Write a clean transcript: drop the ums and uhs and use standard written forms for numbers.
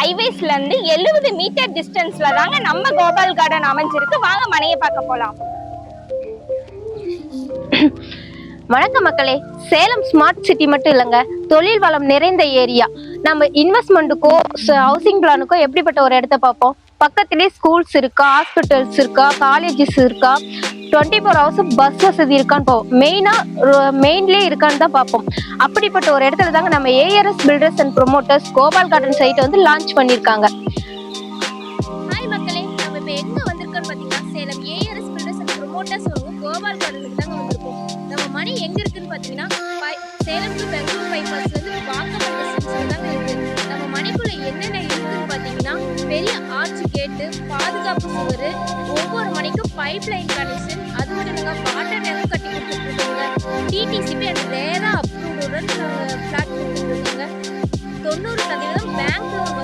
ஹைவேஸ்ல இருந்து 70 மீட்டர் டிஸ்டன்ஸ்ல தாங்க நம்ம கோபால் கார்டன் அமைஞ்சிருக்கு. வாங்க மனையை பார்க்க போலாம். வணக்கம் மக்களே. சேலம் ஸ்மார்ட் சிட்டி மட்டும் இல்லைங்க, தொழில் வளம் நிறைந்த ஏரியா. நம்ம இன்வெஸ்ட்மெண்ட்டுக்கோ ஹவுசிங் பிளானுக்கோ எப்படிப்பட்ட ஒரு இடத்த பார்ப்போம். பக்கத்திலே ஸ்கூல்ஸ் இருக்கா, ஹாஸ்பிட்டல்ஸ் இருக்கா, காலேஜஸ் இருக்கா, 24 hours பஸ் வசதி இருக்கான்னு பார்ப்போம். மெயின்லேயே இருக்கான்னு தான் பார்ப்போம். அப்படிப்பட்ட ஒரு இடத்துல தாங்க நம்ம ARS builders and promoters Gopal garden சைட்டை வந்து லான்ச் பண்ணியிருக்காங்க. ஹாய் மக்களே, நம்ம இப்போ எங்கே வந்திருக்கோன்னு பார்த்தீங்கன்னா Salem ARS builders and promoters Gopal கார்டனுக்கு தாங்க வந்திருக்கோம். நம்ம மணி எங்கே இருக்குன்னு பார்த்தீங்கன்னா சேலம் டு பெங்களூர் பைபாஸ்லேருந்து வாக்கபிள் டிஸ்டன்ஸில் தாங்க இருக்குது. நம்ம மணிக்குள்ளே என்னென்ன இருக்குன்னு பார்த்தீங்கன்னா பெரிய ஆர்ச் கேட்டு, பாதுகாப்பு சுவர், ஒவ்வொரு மணிக்கும் பைப் லைன் கனெக்ஷன், அது மட்டும் இல்லைங்க வாட்டர் டேங்க் கட்டி கொடுத்துருக்காங்க. டிடிசிபி அண்ட் ரேரா அப்ரூவ்டுடன் ஃப்ளாட் கொடுத்துருக்காங்க. 90% பேங்க் லோன்